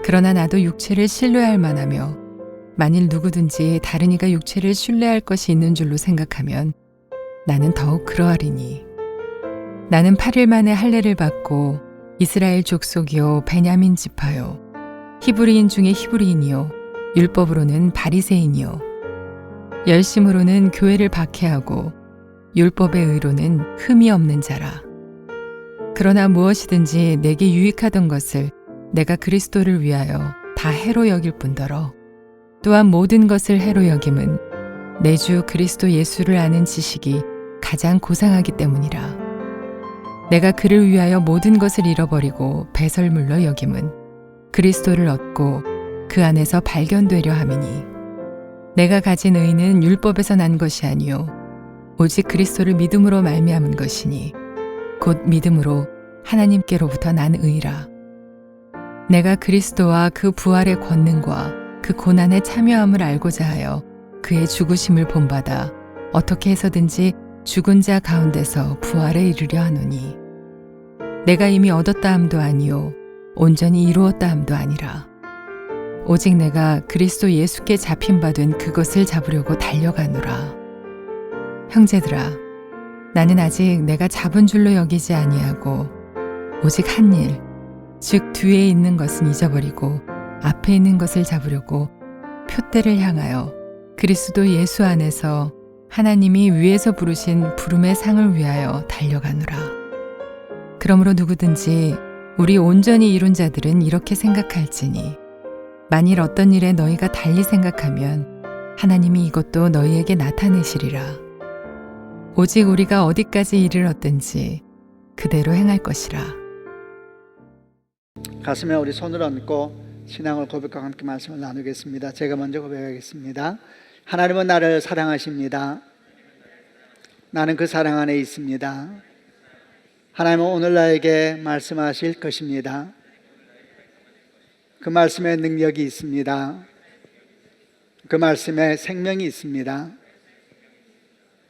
그러나 나도 육체를 신뢰할 만하며 만일 누구든지 다른 이가 육체를 신뢰할 것이 있는 줄로 생각하면 나는 더욱 그러하리니 나는 8일 만에 할례를 받고 이스라엘 족속이요 베냐민 지파요 히브리인 중에 히브리인이요 율법으로는 바리새인이요 열심으로는 교회를 박해하고 율법의 의로는 흠이 없는 자라. 그러나 무엇이든지 내게 유익하던 것을 내가 그리스도를 위하여 다 해로 여길 뿐더러 또한 모든 것을 해로 여김은 내 주 그리스도 예수를 아는 지식이 가장 고상하기 때문이라. 내가 그를 위하여 모든 것을 잃어버리고 배설물로 여김은 그리스도를 얻고 그 안에서 발견되려 함이니 내가 가진 의는 율법에서 난 것이 아니요 오직 그리스도를 믿음으로 말미암은 것이니 곧 믿음으로 하나님께로부터 난 의라. 내가 그리스도와 그 부활의 권능과 그 고난에 참여함을 알고자 하여 그의 죽으심을 본받아 어떻게 해서든지 죽은 자 가운데서 부활에 이르려 하노니 내가 이미 얻었다 함도 아니요 온전히 이루었다 함도 아니라 오직 내가 그리스도 예수께 잡힌 바 된 그것을 잡으려고 달려가노라. 형제들아, 나는 아직 내가 잡은 줄로 여기지 아니하고 오직 한 일, 즉 뒤에 있는 것은 잊어버리고 앞에 있는 것을 잡으려고 표대를 향하여 그리스도 예수 안에서 하나님이 위에서 부르신 부름의 상을 위하여 달려가노라. 그러므로 누구든지 우리 온전히 이룬 자들은 이렇게 생각할지니 만일 어떤 일에 너희가 달리 생각하면 하나님이 이것도 너희에게 나타내시리라. 오직 우리가 어디까지 이르렀든지 그대로 행할 것이라. 가슴에 우리 손을 얹고 신앙을 고백과 함께 말씀을 나누겠습니다. 제가 먼저 고백하겠습니다. 하나님은 나를 사랑하십니다. 나는 그 사랑 안에 있습니다. 하나님은 오늘 나에게 말씀하실 것입니다. 그 말씀에 능력이 있습니다. 그 말씀에 생명이 있습니다.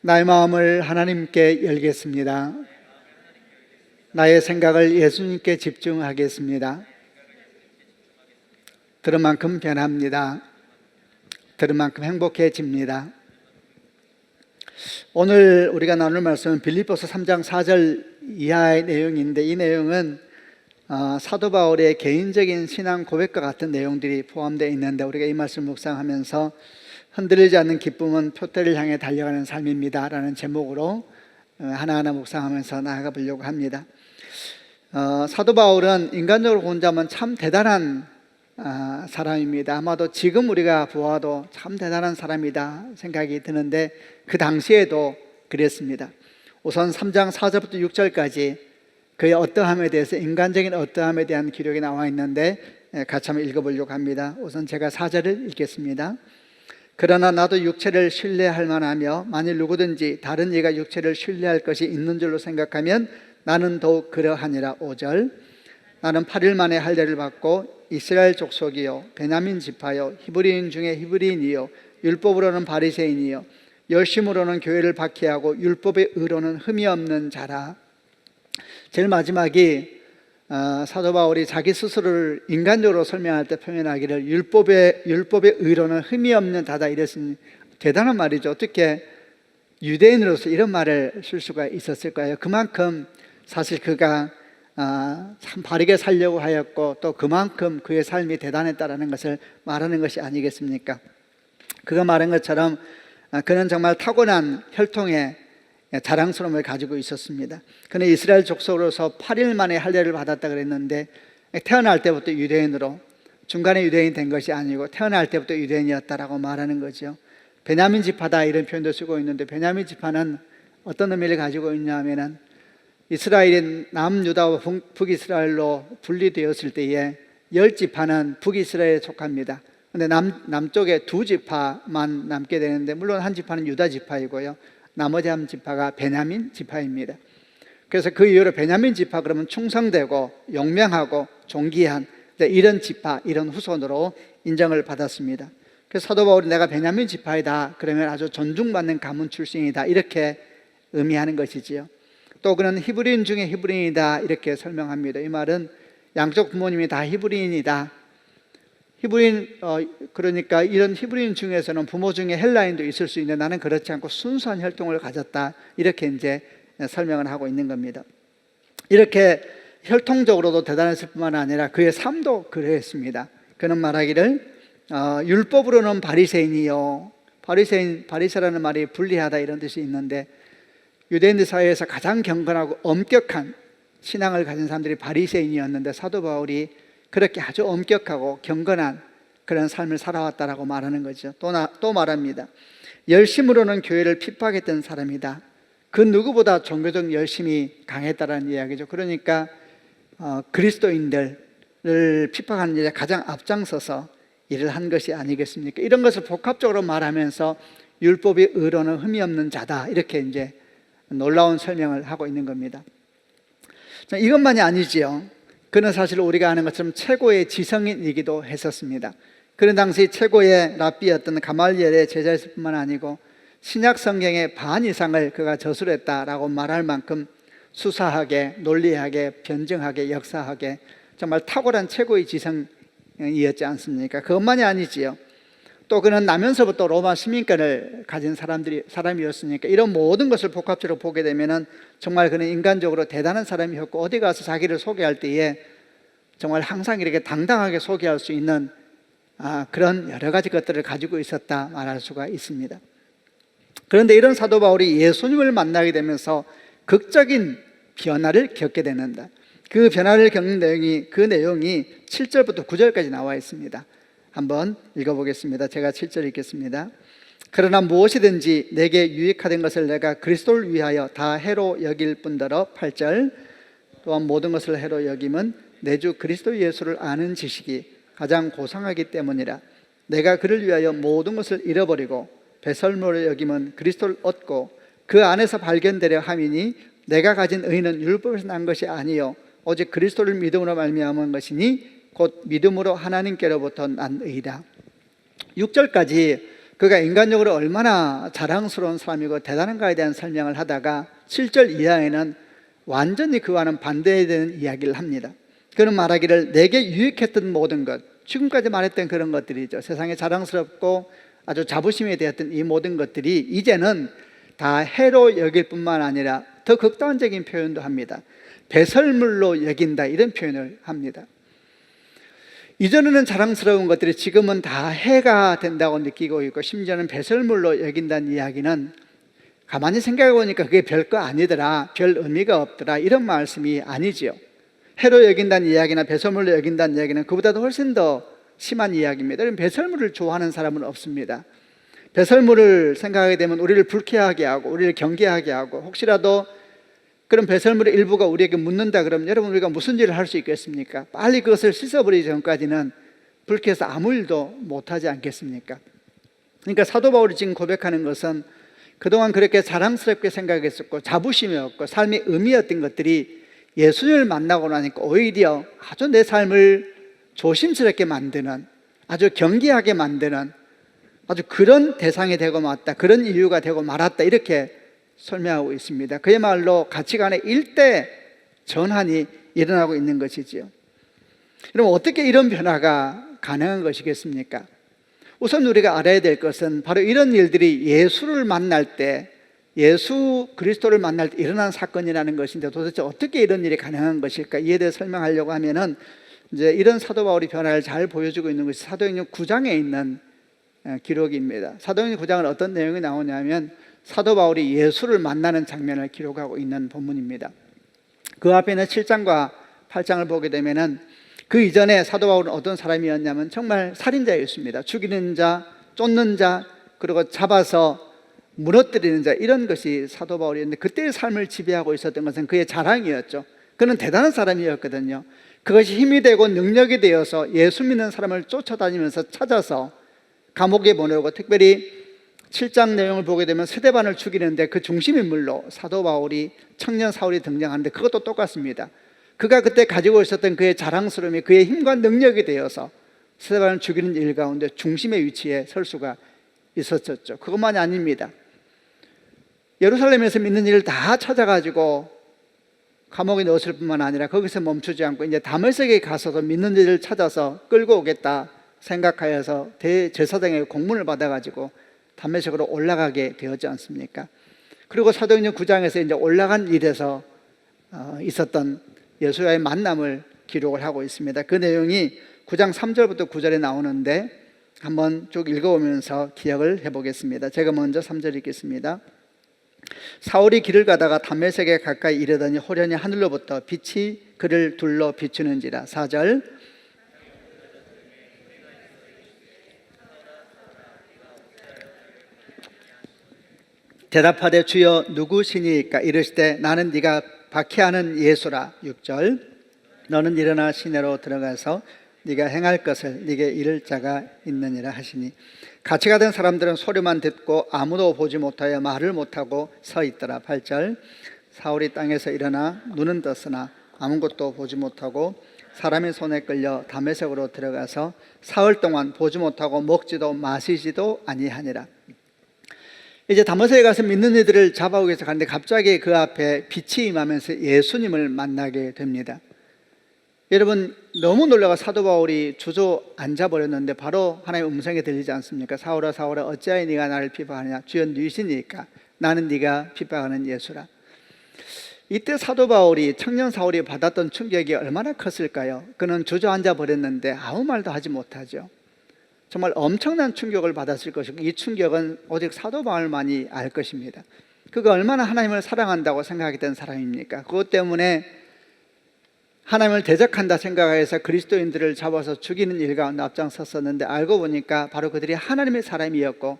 나의 마음을 하나님께 열겠습니다. 나의 생각을 예수님께 집중하겠습니다. 들은 만큼 변합니다. 들은 만큼 행복해집니다. 오늘 우리가 나눌 말씀은 빌립보서 3장 4절 이하의 내용인데 이 내용은 사도 바울의 개인적인 신앙 고백과 같은 내용들이 포함되어 있는데 우리가 이 말씀을 묵상하면서 흔들리지 않는 기쁨은 표대를 향해 달려가는 삶입니다 라는 제목으로 하나하나 묵상하면서 나아가 보려고 합니다. 사도 바울은 인간적으로 본다면 참 대단한 사람입니다. 아마도 지금 우리가 보아도 참 대단한 사람이다 생각이 드는데 그 당시에도 그랬습니다. 우선 3장 4절부터 6절까지 그의 어떠함에 대해서 인간적인 어떠함에 대한 기록이 나와 있는데 같이 한번 읽어보려고 합니다. 우선 제가 4절을 읽겠습니다. 그러나 나도 육체를 신뢰할 만하며 만일 누구든지 다른 이가 육체를 신뢰할 것이 있는 줄로 생각하면 나는 더욱 그러하니라. 5절 나는 8일 만에 할례를 받고 이스라엘 족속이요 베냐민 지파요 히브리인 중에 히브리인이요 율법으로는 바리새인이요 열심으로는 교회를 박해하고 율법의 의로는 흠이 없는 자라. 제일 마지막이 사도 바울이 자기 스스로를 인간적으로 설명할 때 표현하기를 율법의 의로는 흠이 없는 자다 이랬으니 대단한 말이죠. 어떻게 유대인으로서 이런 말을 쓸 수가 있었을까요? 그만큼 사실 그가 참 바르게 살려고 하였고 또 그만큼 그의 삶이 대단했다라는 것을 말하는 것이 아니겠습니까? 그가 말한 것처럼 그는 정말 타고난 혈통의 자랑스러움을 가지고 있었습니다. 그는 이스라엘 족속으로서 8일 만에 할례를 받았다 그랬는데 태어날 때부터 유대인으로 중간에 유대인 된 것이 아니고 태어날 때부터 유대인이었다라고 말하는 거죠. 베냐민 지파다 이런 표현도 쓰고 있는데 베냐민 지파는 어떤 의미를 가지고 있냐면은 이스라엘이 남유다와 북이스라엘로 분리되었을 때에 10지파는 북이스라엘에 속합니다. 그런데 남쪽에 2지파만 남게 되는데 물론 한 지파는 유다 지파이고요. 나머지 한 지파가 베냐민 지파입니다. 그래서 그 이후로 베냐민 지파 그러면 충성되고 용맹하고 존귀한 이런 지파, 이런 후손으로 인정을 받았습니다. 그래서 사도 바울이 내가 베냐민 지파이다 그러면 아주 존중받는 가문 출신이다 이렇게 의미하는 것이지요. 또 그는 히브리인 중에 히브리인이다 이렇게 설명합니다. 이 말은 양쪽 부모님이 다 히브리인이다 히브리인 그러니까 이런 히브리인 중에서는 부모 중에 헬라인도 있을 수 있는데 나는 그렇지 않고 순수한 혈통을 가졌다, 이렇게 이제 설명을 하고 있는 겁니다. 이렇게 혈통적으로도 대단했을 뿐만 아니라 그의 삶도 그러했습니다. 그는 말하기를 율법으로는 바리새인이요. 바리새라는 말이 불리하다 이런 뜻이 있는데, 유대인들 사이에서 가장 경건하고 엄격한 신앙을 가진 사람들이 바리새인이었는데, 사도 바울이 그렇게 아주 엄격하고 경건한 그런 삶을 살아왔다라고 말하는 거죠. 또 말합니다. 열심으로는 교회를 핍박했던 사람이다. 그 누구보다 종교적 열심이 강했다라는 이야기죠. 그러니까 그리스도인들을 핍박하는 일에 가장 앞장서서 일을 한 것이 아니겠습니까? 이런 것을 복합적으로 말하면서 율법의 의로는 흠이 없는 자다, 이렇게 이제 놀라운 설명을 하고 있는 겁니다. 이것만이 아니지요. 그는 사실 우리가 아는 것처럼 최고의 지성인이기도 했었습니다. 그런 당시 최고의 랍비였던 가말리엘의 제자였을 뿐만 아니고 신약 성경의 반 이상을 그가 저술했다라고 말할 만큼 수사하게, 논리하게, 변증하게, 역사하게 정말 탁월한 최고의 지성이었지 않습니까? 그것만이 아니지요. 또 그는 나면서부터 로마 시민권을 가진 사람이었으니까 이런 모든 것을 복합적으로 보게 되면은 정말 그는 인간적으로 대단한 사람이었고, 어디 가서 자기를 소개할 때에 정말 항상 이렇게 당당하게 소개할 수 있는 그런 여러 가지 것들을 가지고 있었다 말할 수가 있습니다. 그런데 이런 사도 바울이 예수님을 만나게 되면서 극적인 변화를 겪게 되는다. 그 변화를 겪는 내용이 7절부터 9절까지 나와 있습니다. 한번 읽어보겠습니다. 제가 7절 읽겠습니다. 그러나 무엇이든지 내게 유익하던 것을 내가 그리스도를 위하여 다 해로 여길 뿐더러 8절 또한 모든 것을 해로 여김은 내 주 그리스도 예수를 아는 지식이 가장 고상하기 때문이라. 내가 그를 위하여 모든 것을 잃어버리고 배설물을 여김은 그리스도를 얻고 그 안에서 발견되려 함이니 내가 가진 의는 율법에서 난 것이 아니요 오직 그리스도를 믿음으로 말미암은 것이니 곧 믿음으로 하나님께로부터 난 의다. 6절까지 그가 인간적으로 얼마나 자랑스러운 사람이고 대단한가에 대한 설명을 하다가 7절 이하에는 완전히 그와는 반대되는 이야기를 합니다. 그는 말하기를 내게 유익했던 모든 것, 지금까지 말했던 그런 것들이죠. 세상에 자랑스럽고 아주 자부심이 되었던 이 모든 것들이 이제는 다 해로 여길 뿐만 아니라 더 극단적인 표현도 합니다. 배설물로 여긴다, 이런 표현을 합니다. 이전에는 자랑스러운 것들이 지금은 다 해가 된다고 느끼고 있고, 심지어는 배설물로 여긴다는 이야기는 가만히 생각해 보니까 그게 별거 아니더라, 별 의미가 없더라, 이런 말씀이 아니지요. 해로 여긴다는 이야기나 배설물로 여긴다는 이야기는 그보다도 훨씬 더 심한 이야기입니다. 배설물을 좋아하는 사람은 없습니다. 배설물을 생각하게 되면 우리를 불쾌하게 하고 우리를 경계하게 하고, 혹시라도 그런 배설물의 일부가 우리에게 묻는다 그러면 여러분 우리가 무슨 일을 할 수 있겠습니까? 빨리 그것을 씻어버리기 전까지는 불쾌해서 아무 일도 못하지 않겠습니까? 그러니까 사도 바울이 지금 고백하는 것은 그동안 그렇게 자랑스럽게 생각했었고 자부심이 없고 삶의 의미였던 것들이 예수님을 만나고 나니까 오히려 아주 내 삶을 조심스럽게 만드는, 아주 경계하게 만드는 아주 그런 대상이 되고 말았다, 그런 이유가 되고 말았다, 이렇게 설명하고 있습니다. 그야말로 가치관의 일대 전환이 일어나고 있는 것이지요. 그럼 어떻게 이런 변화가 가능한 것이겠습니까? 우선 우리가 알아야 될 것은 바로 이런 일들이 예수를 만날 때, 예수 그리스도를 만날 때 일어난 사건이라는 것인데, 도대체 어떻게 이런 일이 가능한 것일까? 이에 대해 설명하려고 하면은 이제 이런 사도 바울이 변화를 잘 보여주고 있는 것이 사도행전 9장에 있는 기록입니다. 사도행전 9장은 어떤 내용이 나오냐면 사도 바울이 예수를 만나는 장면을 기록하고 있는 본문입니다. 그 앞에는 7장과 8장을 보게 되면은 그 이전에 사도 바울은 어떤 사람이었냐면 정말 살인자였습니다. 죽이는 자, 쫓는 자, 그리고 잡아서 무너뜨리는 자, 이런 것이 사도 바울이었는데, 그때의 삶을 지배하고 있었던 것은 그의 자랑이었죠. 그는 대단한 사람이었거든요. 그것이 힘이 되고 능력이 되어서 예수 믿는 사람을 쫓아다니면서 찾아서 감옥에 보내고, 특별히 7장 내용을 보게 되면 스데반을 죽이는데 그 중심인물로 사도 바울이, 청년 사울이 등장하는데 그것도 똑같습니다. 그가 그때 가지고 있었던 그의 자랑스러움이 그의 힘과 능력이 되어서 스데반을 죽이는 일 가운데 중심의 위치에 설 수가 있었죠. 그것만이 아닙니다. 예루살렘에서 믿는 일을 다 찾아가지고 감옥에 넣었을 뿐만 아니라 거기서 멈추지 않고 이제 다메섹에 가서도 믿는 일을 찾아서 끌고 오겠다 생각하여서 대제사장에게 공문을 받아가지고 다메섹으로 올라가게 되었지 않습니까? 그리고 사도행전 9장에서 이제 올라간 일에서 있었던 예수와의 만남을 기록을 하고 있습니다. 그 내용이 9장 3절부터 9절에 나오는데 한번 쭉 읽어보면서 기억을 해보겠습니다. 제가 먼저 3절 읽겠습니다. 사울이 길을 가다가 다메섹에 가까이 이르더니 호련히 하늘로부터 빛이 그를 둘러 비추는지라. 4절 대답하되 주여 누구시니까? 이르시되 나는 네가 박해하는 예수라. 6절 너는 일어나 시내로 들어가서 네가 행할 것을 네게 이를 자가 있느니라 하시니 같이 가던 사람들은 소리만 듣고 아무도 보지 못하여 말을 못하고 서 있더라. 8절 사울이 땅에서 일어나 눈은 떴으나 아무것도 보지 못하고 사람의 손에 끌려 다메섹으로 들어가서 사흘 동안 보지 못하고 먹지도 마시지도 아니하니라. 이제 다메섹에 가서 믿는 이들을 잡아오기 위해서 가는데 갑자기 그 앞에 빛이 임하면서 예수님을 만나게 됩니다. 여러분, 너무 놀라가 사도 바울이 주저앉아 버렸는데 바로 하나님의 음성이 들리지 않습니까? 사울아 사울아 어찌하여 네가 나를 핍박하느냐? 주여 누구시니까? 나는 네가 핍박하는 예수라. 이때 사도 바울이 청년 사울이 받았던 충격이 얼마나 컸을까요? 그는 주저앉아 버렸는데 아무 말도 하지 못하죠. 정말 엄청난 충격을 받았을 것이고 이 충격은 오직 사도 바울만이 알 것입니다. 그가 얼마나 하나님을 사랑한다고 생각했던 사람입니까? 그것 때문에 하나님을 대적한다 생각해서 그리스도인들을 잡아서 죽이는 일 가운데 앞장섰었는데 알고 보니까 바로 그들이 하나님의 사람이었고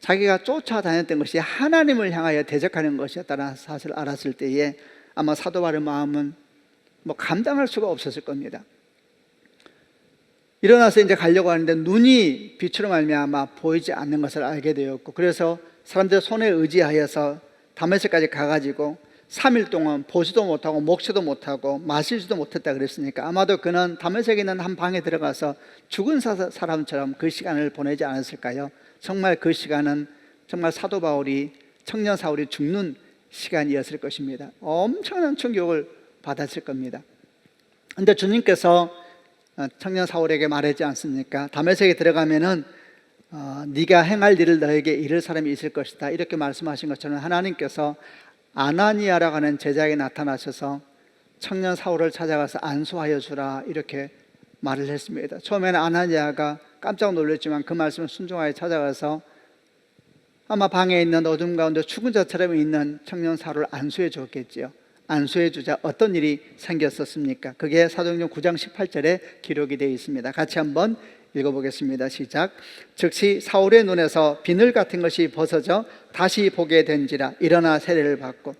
자기가 쫓아다녔던 것이 하나님을 향하여 대적하는 것이었다는 사실을 알았을 때에 아마 사도 바울의 마음은 감당할 수가 없었을 겁니다. 일어나서 이제 가려고 하는데 눈이 빛으로 말미암아 보이지 않는 것을 알게 되었고 그래서 사람들 손에 의지하여서 다메섹까지 가가지고 3일 동안 보지도 못하고 먹지도 못하고 마시지도 못했다 그랬으니까 아마도 그는 다메섹에 있는 한 방에 들어가서 죽은 사람처럼 그 시간을 보내지 않았을까요? 정말 그 시간은 정말 사도 바울이 청년 사울이 죽는 시간이었을 것입니다. 엄청난 충격을 받았을 겁니다. 그런데 주님께서 청년 사울에게 말하지 않습니까? 다메섹에 들어가면은 네가 행할 일을 너에게 이를 사람이 있을 것이다 이렇게 말씀하신 것처럼 하나님께서 아나니아라고 하는 제자에게 나타나셔서 청년 사울을 찾아가서 안수하여 주라 이렇게 말을 했습니다. 처음에는 아나니아가 깜짝 놀랐지만 그 말씀을 순종하여 찾아가서 아마 방에 있는 어둠 가운데 죽은 자처럼 있는 청년 사울을 안수해 줬겠지요. 안수해 주자 어떤 일이 생겼었습니까? 그게 사도행전 9장 18절에 기록이 되어 있습니다. 같이 한번 읽어보겠습니다. 시작. 즉시 사울의 눈에서 비늘 같은 것이 벗어져 다시 보게 된지라 일어나 세례를 받고.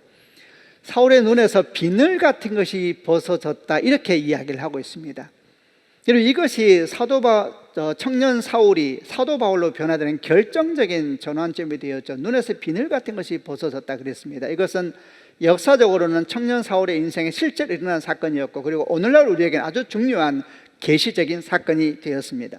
사울의 눈에서 비늘 같은 것이 벗어졌다 이렇게 이야기를 하고 있습니다. 여러분 이것이 청년 사울이 사도 바울로 변화되는 결정적인 전환점이 되었죠. 눈에서 비늘 같은 것이 벗어졌다 그랬습니다. 이것은 역사적으로는 청년 사울의 인생에 실제로 일어난 사건이었고 그리고 오늘날 우리에게는 아주 중요한 계시적인 사건이 되었습니다.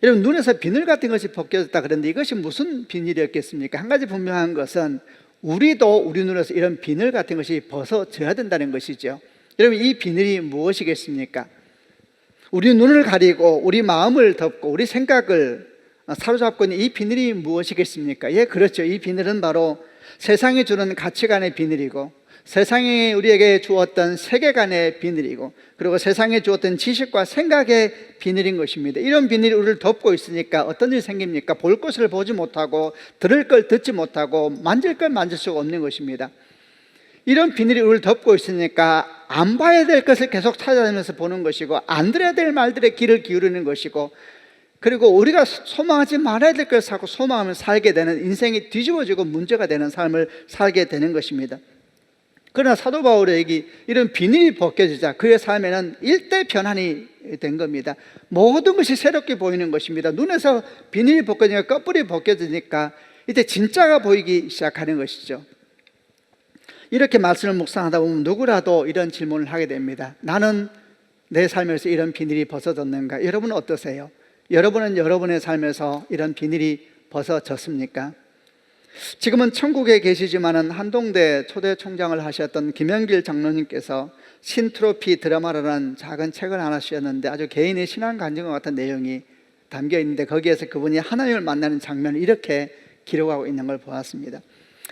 여러분 눈에서 비늘 같은 것이 벗겨졌다 그런데 이것이 무슨 비닐이었겠습니까? 한 가지 분명한 것은 우리도 우리 눈에서 이런 비늘 같은 것이 벗어져야 된다는 것이죠. 여러분 이 비늘이 무엇이겠습니까? 우리 눈을 가리고 우리 마음을 덮고 우리 생각을 사로잡고 있는 이 비늘이 무엇이겠습니까? 예, 그렇죠. 이 비늘은 바로 세상이 주는 가치관의 비늘이고 세상이 우리에게 주었던 세계관의 비늘이고 그리고 세상에 주었던 지식과 생각의 비늘인 것입니다. 이런 비늘이 우리를 덮고 있으니까 어떤 일이 생깁니까? 볼 것을 보지 못하고 들을 걸 듣지 못하고 만질 걸 만질 수가 없는 것입니다. 이런 비늘이 우리를 덮고 있으니까 안 봐야 될 것을 계속 찾아다니면서 보는 것이고 안 들어야 될 말들에 귀를 기울이는 것이고 그리고 우리가 소망하지 말아야 될 것을 자꾸 소망하며 살게 되는 인생이 뒤집어지고 문제가 되는 삶을 살게 되는 것입니다. 그러나 사도 바울에게 이런 비닐이 벗겨지자 그의 삶에는 일대 변환이 된 겁니다. 모든 것이 새롭게 보이는 것입니다. 눈에서 비닐이 벗겨지니까 꺼풀이 벗겨지니까 이제 진짜가 보이기 시작하는 것이죠. 이렇게 말씀을 묵상하다 보면 누구라도 이런 질문을 하게 됩니다. 나는 내 삶에서 이런 비닐이 벗어졌는가? 여러분은 어떠세요? 여러분은 여러분의 삶에서 이런 비닐이 벗어졌습니까? 지금은 천국에 계시지만은 한동대 초대 총장을 하셨던 김영길 장로님께서 신트로피 드라마라는 작은 책을 하나 쓰셨는데 아주 개인의 신앙 간증과 같은 내용이 담겨 있는데 거기에서 그분이 하나님을 만나는 장면을 이렇게 기록하고 있는 걸 보았습니다.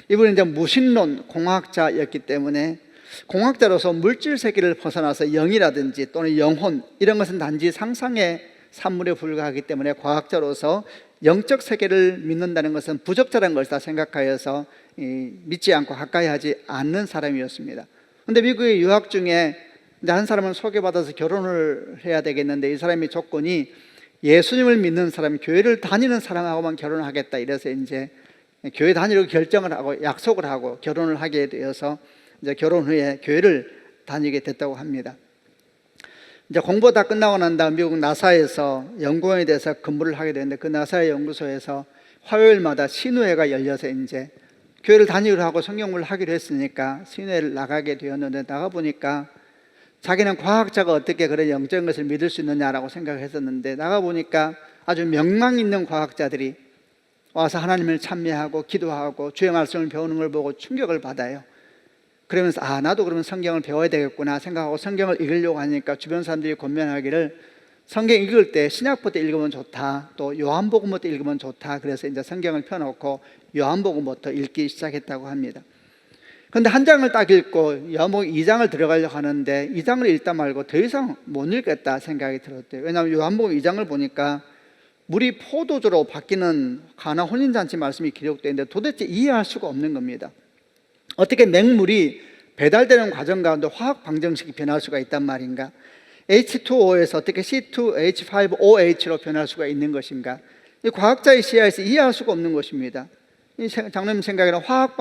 이분은 이제 무신론 공학자였기 때문에 공학자로서 물질 세계를 벗어나서 영이라든지 또는 영혼 이런 것은 단지 상상의 산물에 불과하기 때문에 과학자로서 영적 세계를 믿는다는 것은 부적절한 것이다 생각하여서 믿지 않고 가까이 하지 않는 사람이었습니다. 그런데 미국에 유학 중에 이제 한 사람은 소개받아서 결혼을 해야 되겠는데 이 사람의 조건이 예수님을 믿는 사람, 교회를 다니는 사람하고만 결혼을 하겠다 이래서 이제 교회 다니려고 결정을 하고 약속을 하고 결혼을 하게 되어서 이제 결혼 후에 교회를 다니게 됐다고 합니다. 이제 공부 다 끝나고 난 다음 미국 나사에서 연구원에 대해서 근무를 하게 되는데 그 나사의 연구소에서 화요일마다 신우회가 열려서 이제 교회를 다니기로 하고 성경을 하기로 했으니까 신우회를 나가게 되었는데 나가보니까 자기는 과학자가 어떻게 그런 영적인 것을 믿을 수 있느냐라고 생각했었는데 나가보니까 아주 명망 있는 과학자들이 와서 하나님을 찬미하고 기도하고 주의 말씀을 배우는 걸 보고 충격을 받아요. 그러면서 나도 그러면 성경을 배워야 되겠구나 생각하고 성경을 읽으려고 하니까 주변 사람들이 권면하기를 성경 읽을 때 신약부터 읽으면 좋다, 또 요한복음부터 읽으면 좋다. 그래서 이제 성경을 펴놓고 요한복음부터 읽기 시작했다고 합니다. 그런데 한 장을 딱 읽고 요한복음 2장을 들어가려고 하는데 2장을 읽다 말고 더 이상 못 읽겠다 생각이 들었대요. 왜냐하면 요한복음 2장을 보니까 물이 포도주로 바뀌는 가나 혼인잔치 말씀이 기록되어 있는데 도대체 이해할 수가 없는 겁니다. 어떻게 맹물이 배달되는 과정 가운데 화학 방정식이 변할 수가 있단 말인가? H2O에서 어떻게 C2H5OH로 변할 수가 있는 것인가? 이 과학자의 시야에서 이해할 수가 없는 것입니다. 이 장로님 생각에는 화학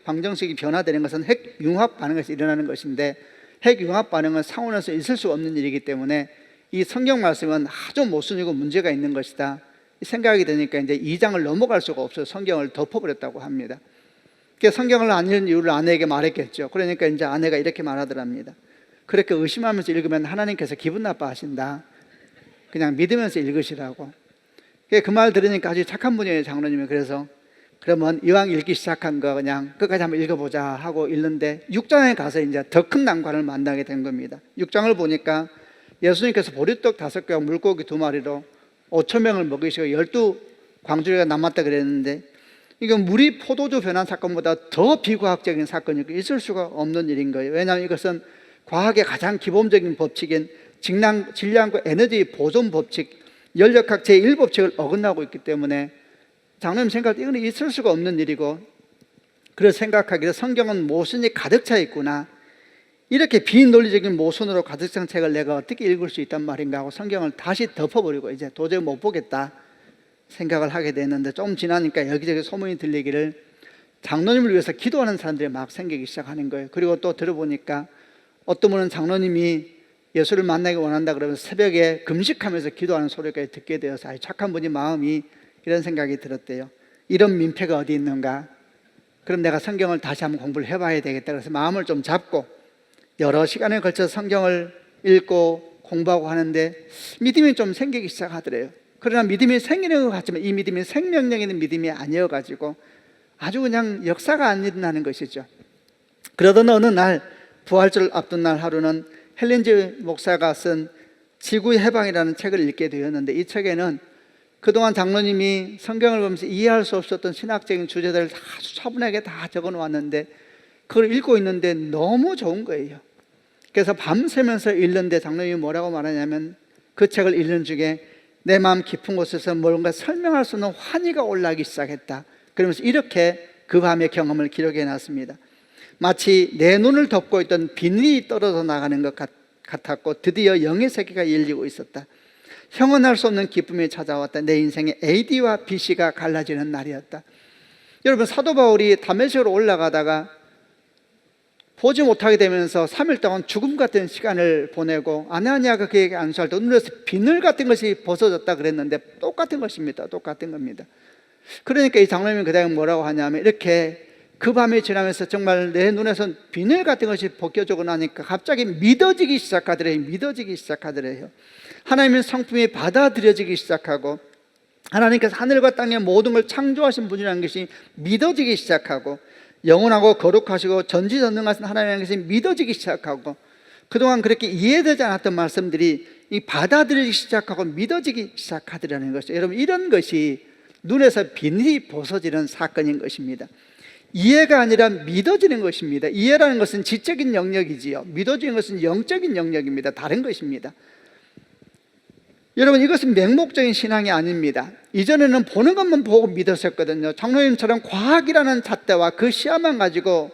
방정식이 변화되는 것은 핵융합 반응에서 일어나는 것인데 핵융합 반응은 상온에서 있을 수 없는 일이기 때문에 이 성경 말씀은 아주 모순이고 문제가 있는 것이다. 생각이 되니까 이제 2장을 넘어갈 수가 없어서 성경을 덮어버렸다고 합니다. 성경을 안 읽는 이유를 아내에게 말했겠죠. 그러니까 이제 아내가 이렇게 말하더랍니다. 그렇게 의심하면서 읽으면 하나님께서 기분 나빠하신다. 그냥 믿으면서 읽으시라고. 그 말 들으니까 아주 착한 분이에요, 장로님이. 그래서 그러면 이왕 읽기 시작한 거 그냥 끝까지 한번 읽어보자 하고 읽는데 6장에 가서 이제 더 큰 난관을 만나게 된 겁니다. 6장을 보니까 예수님께서 보리떡 5개와 물고기 2마리로 5,000명을 먹이시고 12광주리가 남았다 그랬는데 이건 물이 포도주 변한 사건보다 더 비과학적인 사건이고 있을 수가 없는 일인 거예요. 왜냐하면 이것은 과학의 가장 기본적인 법칙인 질량과 에너지 보존 법칙, 연력학 제1법칙을 어긋나고 있기 때문에 장로님 생각할 때 이건 있을 수가 없는 일이고, 그래서 생각하기를 성경은 모순이 가득 차 있구나, 이렇게 비논리적인 모순으로 가득 찬 책을 내가 어떻게 읽을 수 있단 말인가 하고 성경을 다시 덮어버리고 이제 도저히 못 보겠다 생각을 하게 됐는데, 좀 지나니까 여기저기 소문이 들리기를 장로님을 위해서 기도하는 사람들이 막 생기기 시작하는 거예요. 그리고 또 들어보니까 어떤 분은 장로님이 예수를 만나기 원한다 그러면서 새벽에 금식하면서 기도하는 소리까지 듣게 되어서 아주 착한 분이 마음이 이런 생각이 들었대요. 이런 민폐가 어디 있는가? 그럼 내가 성경을 다시 한번 공부를 해봐야 되겠다. 그래서 마음을 좀 잡고 여러 시간에 걸쳐서 성경을 읽고 공부하고 하는데 믿음이 좀 생기기 시작하더래요. 그러나 믿음이 생기는 것 같지만 이 믿음이 생명력 있는 믿음이 아니어가지고 아주 그냥 역사가 안 일어나는 것이죠. 그러던 어느 날, 부활절 앞둔 날 하루는 헬렌즈 목사가 쓴 지구의 해방이라는 책을 읽게 되었는데, 이 책에는 그동안 장로님이 성경을 보면서 이해할 수 없었던 신학적인 주제들을 아주 차분하게 다 적어 놓았는데 그걸 읽고 있는데 너무 좋은 거예요. 그래서 밤새면서 읽는데 장로님이 뭐라고 말하냐면, 그 책을 읽는 중에 내 마음 깊은 곳에서 뭔가 설명할 수 없는 환희가 올라오기 시작했다. 그러면서 이렇게 그 밤의 경험을 기록해 놨습니다. 마치 내 눈을 덮고 있던 비늘이 떨어져 나가는 것 같았고 드디어 영의 세계가 열리고 있었다. 형언할 수 없는 기쁨이 찾아왔다. 내 인생에 AD와 BC가 갈라지는 날이었다. 여러분, 사도 바울이 다메섹으로 올라가다가 보지 못하게 되면서 3일 동안 죽음 같은 시간을 보내고 아나니아가 그에게 안수할 때 눈에서 비늘 같은 것이 벗어졌다 그랬는데 똑같은 것입니다. 똑같은 겁니다. 그러니까 이 장로님이 그 다음에 뭐라고 하냐면, 이렇게 그 밤이 지나면서 정말 내 눈에서 비늘 같은 것이 벗겨지고 나니까 갑자기 믿어지기 시작하더래요. 믿어지기 시작하더래요. 하나님의 성품이 받아들여지기 시작하고 하나님께서 하늘과 땅의 모든 걸 창조하신 분이라는 것이 믿어지기 시작하고, 영원하고 거룩하시고 전지전능하신 하나님의 것이 믿어지기 시작하고, 그동안 그렇게 이해되지 않았던 말씀들이 받아들이기 시작하고 믿어지기 시작하더라는 것이죠. 여러분, 이런 것이 눈에서 비늘이 벗어지는 사건인 것입니다. 이해가 아니라 믿어지는 것입니다. 이해라는 것은 지적인 영역이지요, 믿어지는 것은 영적인 영역입니다. 다른 것입니다. 여러분, 이것은 맹목적인 신앙이 아닙니다. 이전에는 보는 것만 보고 믿었었거든요. 장로님처럼 과학이라는 잣대와 그 시야만 가지고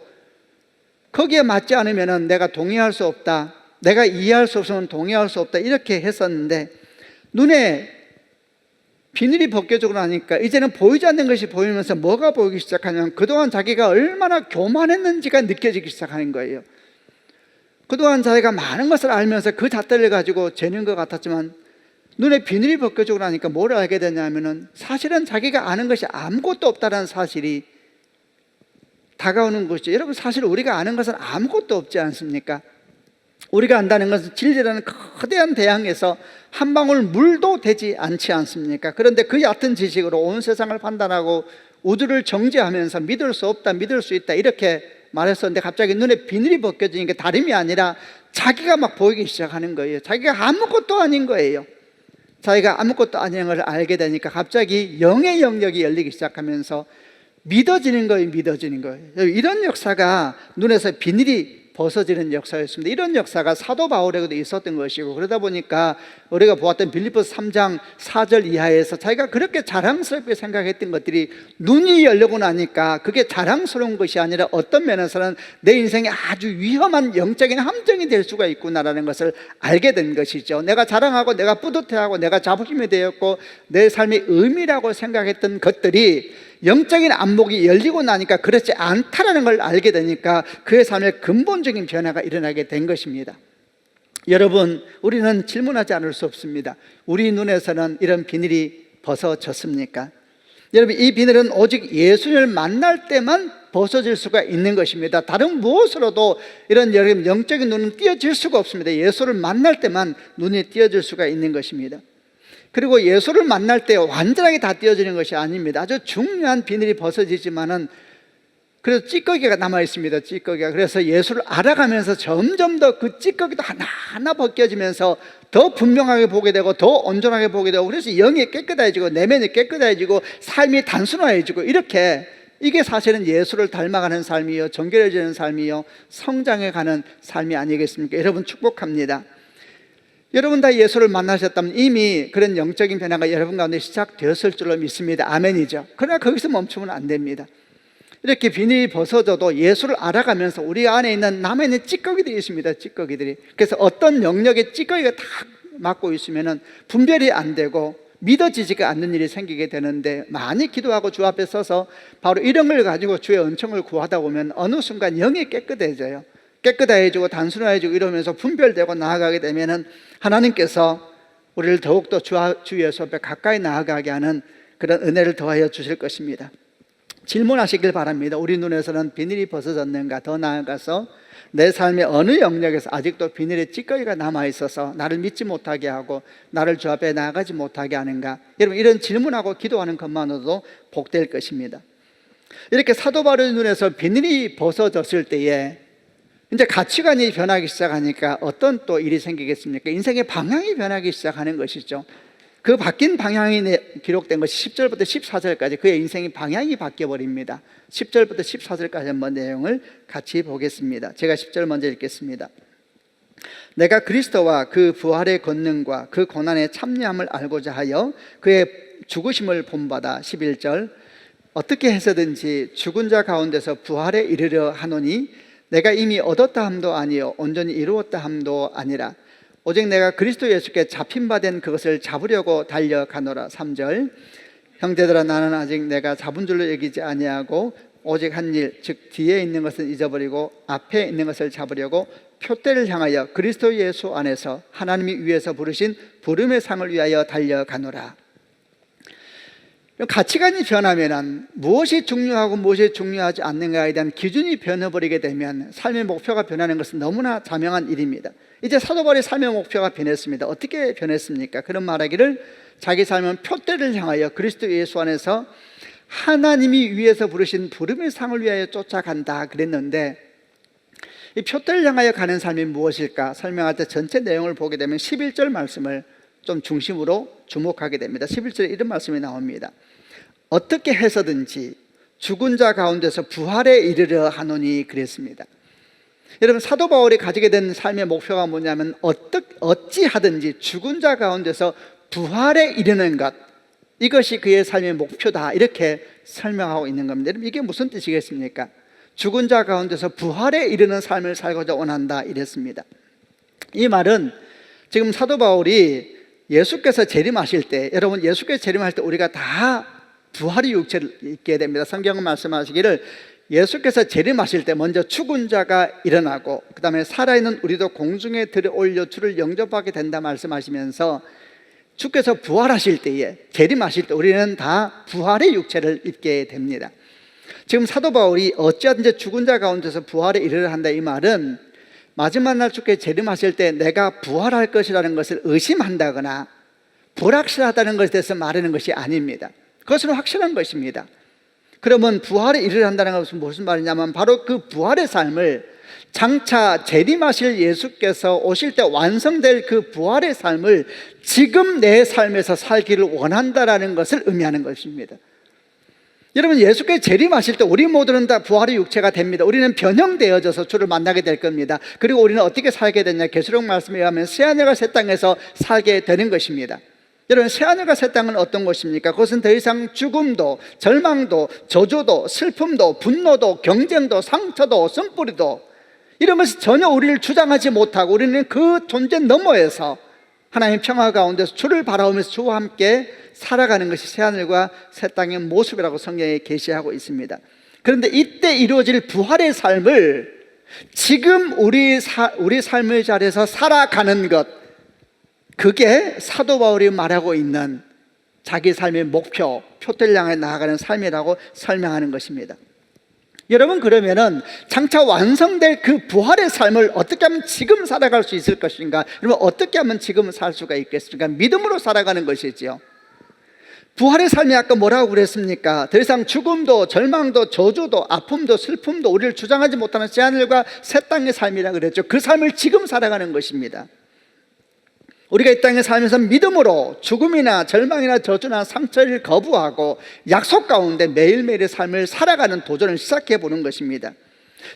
거기에 맞지 않으면 내가 동의할 수 없다, 내가 이해할 수 없으면 동의할 수 없다, 이렇게 했었는데, 눈에 비늘이 벗겨지고 나니까 이제는 보이지 않는 것이 보이면서 뭐가 보이기 시작하냐면, 그동안 자기가 얼마나 교만했는지가 느껴지기 시작하는 거예요. 그동안 자기가 많은 것을 알면서 그 잣대를 가지고 재는 것 같았지만, 눈에 비늘이 벗겨지고 나니까 뭘 알게 되냐면은, 사실은 자기가 아는 것이 아무것도 없다는 사실이 다가오는 것이죠. 여러분, 사실 우리가 아는 것은 아무것도 없지 않습니까? 우리가 안다는 것은 진리라는 거대한 대양에서 한 방울 물도 되지 않지 않습니까? 그런데 그 얕은 지식으로 온 세상을 판단하고 우주를 정죄하면서 믿을 수 없다, 믿을 수 있다, 이렇게 말했었는데, 갑자기 눈에 비늘이 벗겨지니까 다름이 아니라 자기가 막 보이기 시작하는 거예요. 자기가 아무것도 아닌 거예요. 자기가 아무것도 아닌 걸 알게 되니까 갑자기 영의 영역이 열리기 시작하면서 믿어지는 거예요. 믿어지는 거예요. 이런 역사가 눈에서 비늘이 벗어지는 역사였습니다. 이런 역사가 사도 바울에게도 있었던 것이고, 그러다 보니까 우리가 보았던 빌립보서 3장 4절 이하에서 자기가 그렇게 자랑스럽게 생각했던 것들이 눈이 열리고 나니까 그게 자랑스러운 것이 아니라 어떤 면에서는 내 인생에 아주 위험한 영적인 함정이 될 수가 있구나라는 것을 알게 된 것이죠. 내가 자랑하고 내가 뿌듯해하고 내가 자부심이 되었고 내 삶의 의미라고 생각했던 것들이 영적인 안목이 열리고 나니까 그렇지 않다라는 걸 알게 되니까 그의 삶에 근본적인 변화가 일어나게 된 것입니다. 여러분, 우리는 질문하지 않을 수 없습니다. 우리 눈에서는 이런 비늘이 벗어졌습니까? 여러분, 이 비늘은 오직 예수님을 만날 때만 벗어질 수가 있는 것입니다. 다른 무엇으로도 이런 영적인 눈은 띄어질 수가 없습니다. 예수를 만날 때만 눈이 띄어질 수가 있는 것입니다. 그리고 예수를 만날 때 완전하게 다 띄어지는 것이 아닙니다. 아주 중요한 비늘이 벗어지지만은 그래서 찌꺼기가 남아 있습니다. 찌꺼기가. 그래서 예수를 알아가면서 점점 더 그 찌꺼기도 하나하나 벗겨지면서 더 분명하게 보게 되고 더 온전하게 보게 되고, 그래서 영이 깨끗해지고 내면이 깨끗해지고 삶이 단순해지고, 이렇게 이게 사실은 예수를 닮아가는 삶이요, 정결해지는 삶이요, 성장해가는 삶이 아니겠습니까? 여러분, 축복합니다. 여러분 다 예수를 만나셨다면 이미 그런 영적인 변화가 여러분 가운데 시작되었을 줄로 믿습니다. 아멘이죠. 그러나 거기서 멈추면 안 됩니다. 이렇게 비늘이 벗어져도 예수를 알아가면서 우리 안에 있는 남아있는 찌꺼기들이 있습니다. 찌꺼기들이. 그래서 어떤 영역에 찌꺼기가 다 막고 있으면 분별이 안 되고 믿어지지가 않는 일이 생기게 되는데, 많이 기도하고 주 앞에 서서 바로 이런 걸 가지고 주의 은총을 구하다 보면 어느 순간 영이 깨끗해져요. 깨끗해지고 단순해지고 이러면서 분별되고 나아가게 되면은 하나님께서 우리를 더욱더 주 예수 앞에 가까이 나아가게 하는 그런 은혜를 더하여 주실 것입니다. 질문하시길 바랍니다. 우리 눈에서는 비늘이 벗어졌는가? 더 나아가서 내 삶의 어느 영역에서 아직도 비늘의 찌꺼기가 남아있어서 나를 믿지 못하게 하고 나를 주 앞에 나아가지 못하게 하는가? 여러분, 이런 질문하고 기도하는 것만으로도 복될 것입니다. 이렇게 사도 바울의 눈에서 비늘이 벗어졌을 때에 이제 가치관이 변하기 시작하니까 어떤 또 일이 생기겠습니까? 인생의 방향이 변하기 시작하는 것이죠. 그 바뀐 방향이 기록된 것이 10절부터 14절까지 그의 인생의 방향이 바뀌어버립니다. 10절부터 14절까지 한번 내용을 같이 보겠습니다. 제가 10절 먼저 읽겠습니다. 내가 그리스도와 그 부활의 권능과 그 고난의 참여함을 알고자 하여 그의 죽으심을 본받아. 11절, 어떻게 해서든지 죽은 자 가운데서 부활에 이르려 하노니 내가 이미 얻었다 함도 아니요 온전히 이루었다 함도 아니라 오직 내가 그리스도 예수께 잡힌 바 된 그것을 잡으려고 달려가노라. 3절, 형제들아, 나는 아직 내가 잡은 줄로 여기지 아니하고 오직 한 일, 즉 뒤에 있는 것은 잊어버리고 앞에 있는 것을 잡으려고 표대를 향하여 그리스도 예수 안에서 하나님이 위에서 부르신 부름의 상을 위하여 달려가노라. 가치관이 변하면 무엇이 중요하고 무엇이 중요하지 않는가에 대한 기준이 변해버리게 되면 삶의 목표가 변하는 것은 너무나 자명한 일입니다. 이제 사도 바울의 삶의 목표가 변했습니다. 어떻게 변했습니까? 그런 말하기를 자기 삶은 표대를 향하여 그리스도 예수 안에서 하나님이 위에서 부르신 부름의 상을 위하여 쫓아간다 그랬는데, 이 표대를 향하여 가는 삶이 무엇일까 설명할 때 전체 내용을 보게 되면 11절 말씀을 좀 중심으로 주목하게 됩니다. 11절에 이런 말씀이 나옵니다. 어떻게 해서든지 죽은 자 가운데서 부활에 이르려 하노니 그랬습니다. 여러분, 사도 바울이 가지게 된 삶의 목표가 뭐냐면 어찌하든지 죽은 자 가운데서 부활에 이르는 것, 이것이 그의 삶의 목표다, 이렇게 설명하고 있는 겁니다. 여러분, 이게 무슨 뜻이겠습니까? 죽은 자 가운데서 부활에 이르는 삶을 살고자 원한다 이랬습니다. 이 말은 지금 사도 바울이 예수께서 재림하실 때, 여러분, 예수께서 재림할 때 우리가 다 부활의 육체를 입게 됩니다. 성경은 말씀하시기를 예수께서 재림하실 때 먼저 죽은 자가 일어나고 그 다음에 살아있는 우리도 공중에 들어올려 주를 영접하게 된다 말씀하시면서, 주께서 부활하실 때에, 재림하실 때 우리는 다 부활의 육체를 입게 됩니다. 지금 사도 바울이 어찌하든지 죽은 자 가운데서 부활에 이르려 한다, 이 말은 마지막 날 주께 재림하실 때 내가 부활할 것이라는 것을 의심한다거나 불확실하다는 것에 대해서 말하는 것이 아닙니다. 그것은 확실한 것입니다. 그러면 부활에 이르려 한다는 것은 무슨 말이냐면 바로 그 부활의 삶을, 장차 재림하실 예수께서 오실 때 완성될 그 부활의 삶을 지금 내 삶에서 살기를 원한다라는 것을 의미하는 것입니다. 여러분, 예수께서 재림하실 때 우리 모두는 다 부활의 육체가 됩니다. 우리는 변형되어져서 주를 만나게 될 겁니다. 그리고 우리는 어떻게 살게 되냐, 계시록 말씀에 의하면 새하늘과 새 땅에서 살게 되는 것입니다. 여러분, 새하늘과 새 땅은 어떤 것입니까? 그것은 더 이상 죽음도, 절망도, 저주도, 슬픔도, 분노도, 경쟁도, 상처도, 쓴뿌리도, 이런 것이 전혀 우리를 주장하지 못하고 우리는 그 존재 너머에서 하나님의 평화 가운데서 주를 바라보면서 주와 함께 살아가는 것이 새하늘과 새 땅의 모습이라고 성경에 계시하고 있습니다. 그런데 이때 이루어질 부활의 삶을 지금 우리 삶의 자리에서 살아가는 것, 그게 사도 바울이 말하고 있는 자기 삶의 목표, 표대를 향해 나아가는 삶이라고 설명하는 것입니다. 여러분, 그러면은 장차 완성될 그 부활의 삶을 어떻게 하면 지금 살아갈 수 있을 것인가? 여러분, 어떻게 하면 지금 살 수가 있겠습니까? 믿음으로 살아가는 것이지요. 부활의 삶이 아까 뭐라고 그랬습니까? 더 이상 죽음도, 절망도, 저주도, 아픔도, 슬픔도 우리를 주장하지 못하는 새하늘과 새 땅의 삶이라고 그랬죠. 그 삶을 지금 살아가는 것입니다. 우리가 이 땅에 살면서 믿음으로 죽음이나 절망이나 저주나 상처를 거부하고 약속 가운데 매일매일의 삶을 살아가는 도전을 시작해 보는 것입니다.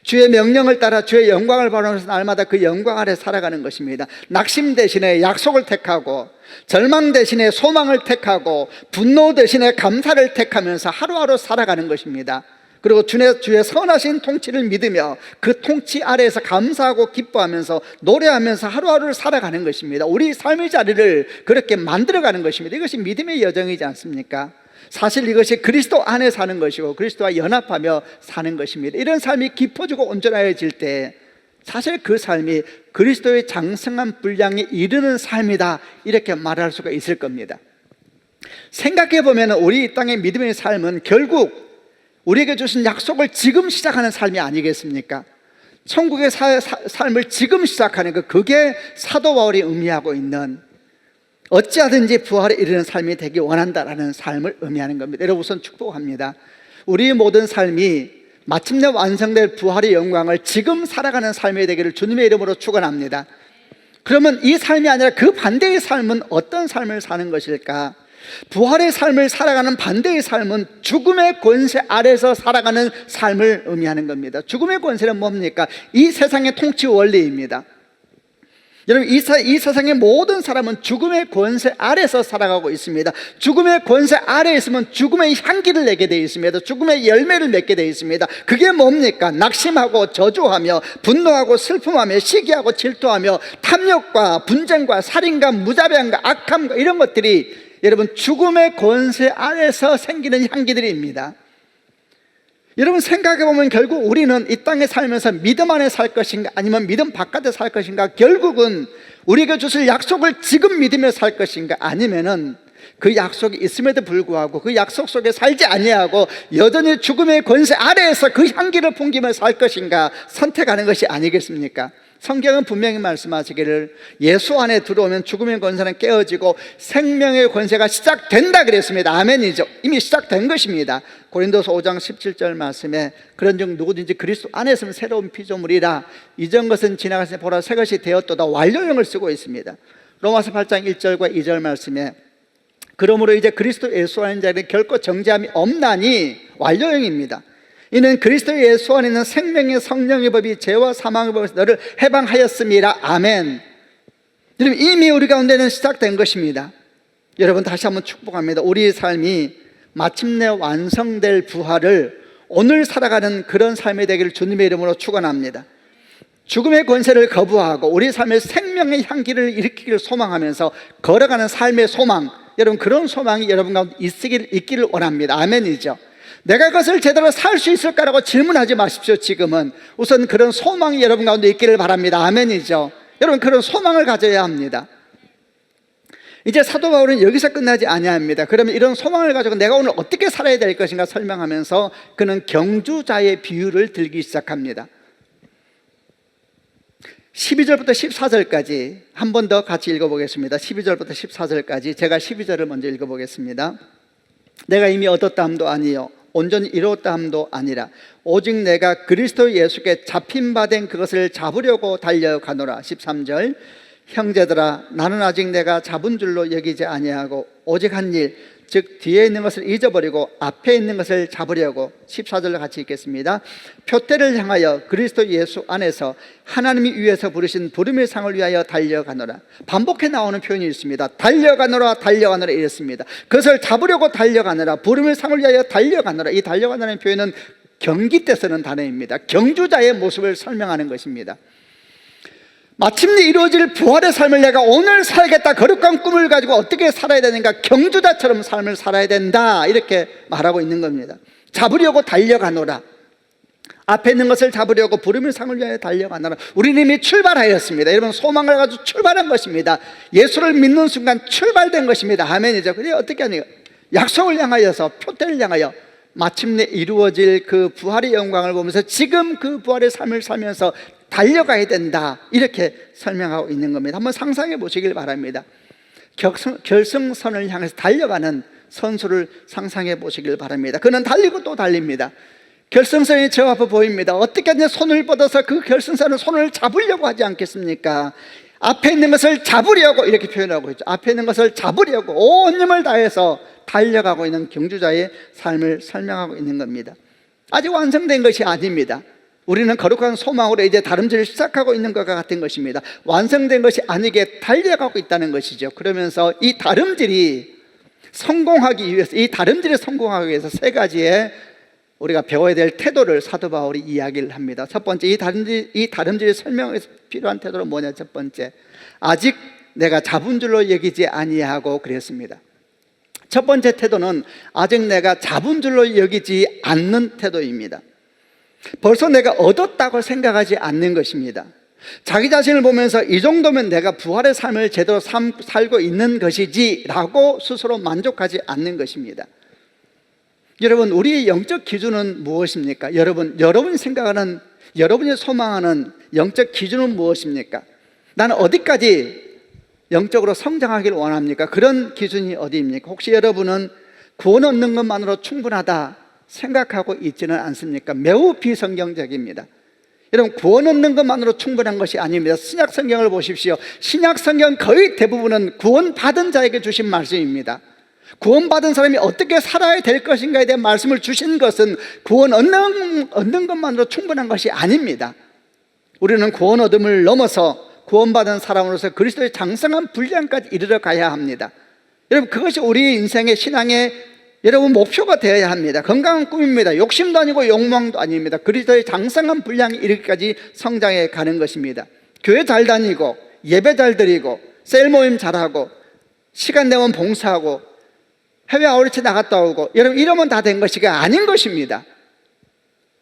주의 명령을 따라 주의 영광을 바라면서 날마다 그 영광 아래 살아가는 것입니다. 낙심 대신에 약속을 택하고, 절망 대신에 소망을 택하고, 분노 대신에 감사를 택하면서 하루하루 살아가는 것입니다. 그리고 주의 선하신 통치를 믿으며 그 통치 아래에서 감사하고 기뻐하면서 노래하면서 하루하루를 살아가는 것입니다. 우리 삶의 자리를 그렇게 만들어가는 것입니다. 이것이 믿음의 여정이지 않습니까? 사실 이것이 그리스도 안에 사는 것이고 그리스도와 연합하며 사는 것입니다. 이런 삶이 깊어지고 온전해질 때 사실 그 삶이 그리스도의 장성한 분량에 이르는 삶이다, 이렇게 말할 수가 있을 겁니다. 생각해 보면 우리 이 땅의 믿음의 삶은 결국 우리에게 주신 약속을 지금 시작하는 삶이 아니겠습니까? 천국의 삶을 지금 시작하는 것, 그게 사도 바울이 의미하고 있는 어찌하든지 부활에 이르는 삶이 되기 원한다라는 삶을 의미하는 겁니다. 여러분, 우선 축복합니다. 우리의 모든 삶이 마침내 완성될 부활의 영광을 지금 살아가는 삶이 되기를 주님의 이름으로 축원합니다. 그러면 이 삶이 아니라 그 반대의 삶은 어떤 삶을 사는 것일까? 부활의 삶을 살아가는 반대의 삶은 죽음의 권세 아래서 살아가는 삶을 의미하는 겁니다. 죽음의 권세는 뭡니까? 이 세상의 통치 원리입니다. 여러분, 이 세상의 모든 사람은 죽음의 권세 아래서 살아가고 있습니다. 죽음의 권세 아래에 있으면 죽음의 향기를 내게 되어 있습니다. 죽음의 열매를 맺게 되어 있습니다. 그게 뭡니까? 낙심하고 저주하며 분노하고 슬픔하며 시기하고 질투하며 탐욕과 분쟁과 살인과 무자비함과 악함과 이런 것들이 여러분 죽음의 권세 아래서 생기는 향기들입니다. 여러분, 생각해 보면 결국 우리는 이 땅에 살면서 믿음 안에 살 것인가 아니면 믿음 바깥에 살 것인가, 결국은 우리에게 주실 약속을 지금 믿으며 살 것인가 아니면은 그 약속이 있음에도 불구하고 그 약속 속에 살지 아니하고 여전히 죽음의 권세 아래에서 그 향기를 풍기며 살 것인가 선택하는 것이 아니겠습니까? 성경은 분명히 말씀하시기를 예수 안에 들어오면 죽음의 권세는 깨어지고 생명의 권세가 시작된다 그랬습니다. 아멘이죠. 이미 시작된 것입니다. 고린도서 5장 17절 말씀에 그런즉 누구든지 그리스도 안에 있으면 새로운 피조물이라 이전 것은 지나갔으니 보라 새 것이 되었도다 완료형을 쓰고 있습니다. 로마서 8장 1절과 2절 말씀에 그러므로 이제 그리스도 예수 안에 있는 자에게 결코 정죄함이 없나니 완료형입니다. 이는 그리스도 예수 안에 있는 생명의 성령의 법이 죄와 사망의 법에서 너를 해방하였음이라. 아멘. 여러분, 이미 우리 가운데는 시작된 것입니다. 여러분, 다시 한번 축복합니다. 우리의 삶이 마침내 완성될 부활을 오늘 살아가는 그런 삶이 되기를 주님의 이름으로 축원합니다. 죽음의 권세를 거부하고 우리 삶의 생명의 향기를 일으키기를 소망하면서 걸어가는 삶의 소망, 여러분 그런 소망이 여러분 가운데 있기를 원합니다. 아멘이죠. 내가 그것을 제대로 살 수 있을까라고 질문하지 마십시오. 지금은 우선 그런 소망이 여러분 가운데 있기를 바랍니다. 아멘이죠. 여러분 그런 소망을 가져야 합니다. 이제 사도 바울은 여기서 끝나지 아니합니다. 그러면 이런 소망을 가지고 내가 오늘 어떻게 살아야 될 것인가 설명하면서 그는 경주자의 비유를 들기 시작합니다. 12절부터 14절까지 한 번 더 같이 읽어보겠습니다. 12절부터 14절까지 제가 12절을 먼저 읽어보겠습니다. 내가 이미 얻었다 함도 아니요 온전히 이루었다 함도 아니라 오직 내가 그리스도 예수께 잡힌 바 된 그것을 잡으려고 달려가노라. 13절 형제들아 나는 아직 내가 잡은 줄로 여기지 아니하고 오직 한 일 즉 뒤에 있는 것을 잊어버리고 앞에 있는 것을 잡으려고. 14절로 같이 읽겠습니다. 표대를 향하여 그리스도 예수 안에서 하나님이 위에서 부르신 부름의 상을 위하여 달려가노라. 반복해 나오는 표현이 있습니다. 달려가노라 달려가노라 이랬습니다. 그것을 잡으려고 달려가노라, 부름의 상을 위하여 달려가노라. 이 달려가노라는 표현은 경기 때 쓰는 단어입니다. 경주자의 모습을 설명하는 것입니다. 마침내 이루어질 부활의 삶을 내가 오늘 살겠다, 거룩한 꿈을 가지고 어떻게 살아야 되는가, 경주자처럼 삶을 살아야 된다, 이렇게 말하고 있는 겁니다. 잡으려고 달려가노라. 앞에 있는 것을 잡으려고 부름의 상을 위하여 달려가노라. 우리는 이미 출발하였습니다. 여러분 소망을 가지고 출발한 것입니다. 예수를 믿는 순간 출발된 것입니다. 아멘이죠. 그래 어떻게 하냐, 약속을 향하여서, 표대를 향하여 마침내 이루어질 그 부활의 영광을 보면서 지금 그 부활의 삶을 살면서 달려가야 된다, 이렇게 설명하고 있는 겁니다. 한번 상상해 보시길 바랍니다. 결승선을 향해서 달려가는 선수를 상상해 보시길 바랍니다. 그는 달리고 또 달립니다. 결승선이 저 앞에 보입니다. 어떻게 하냐, 손을 뻗어서 그 결승선을 손을 잡으려고 하지 않겠습니까? 앞에 있는 것을 잡으려고 이렇게 표현하고 있죠. 앞에 있는 것을 잡으려고 온 힘을 다해서 달려가고 있는 경주자의 삶을 설명하고 있는 겁니다. 아직 완성된 것이 아닙니다. 우리는 거룩한 소망으로 이제 다름질을 시작하고 있는 것과 같은 것입니다. 완성된 것이 아니게 달려가고 있다는 것이죠. 그러면서 이 다름질이 성공하기 위해서 세 가지의 우리가 배워야 될 태도를 사도 바울이 이야기를 합니다. 첫 번째, 이 다름질의 설명에서 필요한 태도는 뭐냐? 첫 번째, 아직 내가 잡은 줄로 여기지 아니하고 그랬습니다. 첫 번째 태도는 아직 내가 잡은 줄로 여기지 않는 태도입니다. 벌써 내가 얻었다고 생각하지 않는 것입니다. 자기 자신을 보면서 이 정도면 내가 부활의 삶을 제대로 살고 있는 것이지 라고 스스로 만족하지 않는 것입니다. 여러분, 우리의 영적 기준은 무엇입니까? 여러분이 생각하는, 여러분이 소망하는 영적 기준은 무엇입니까? 나는 어디까지 영적으로 성장하기를 원합니까? 그런 기준이 어디입니까? 혹시 여러분은 구원 얻는 것만으로 충분하다 생각하고 있지는 않습니까? 매우 비성경적입니다. 여러분, 구원 얻는 것만으로 충분한 것이 아닙니다. 신약 성경을 보십시오. 신약 성경 거의 대부분은 구원받은 자에게 주신 말씀입니다. 구원받은 사람이 어떻게 살아야 될 것인가에 대한 말씀을 주신 것은 구원 얻는 것만으로 충분한 것이 아닙니다. 우리는 구원 얻음을 넘어서 구원받은 사람으로서 그리스도의 장성한 분량까지 이르러 가야 합니다. 여러분, 그것이 우리 인생의 신앙의 여러분 목표가 되어야 합니다. 건강한 꿈입니다. 욕심도 아니고 욕망도 아닙니다. 그리스도의 장성한 분량이 이르기까지 성장해 가는 것입니다. 교회 잘 다니고 예배 잘 드리고 셀 모임 잘하고 시간 되면 봉사하고 해외 아우리치 나갔다 오고, 여러분 이러면 다 된 것이 아닌 것입니다.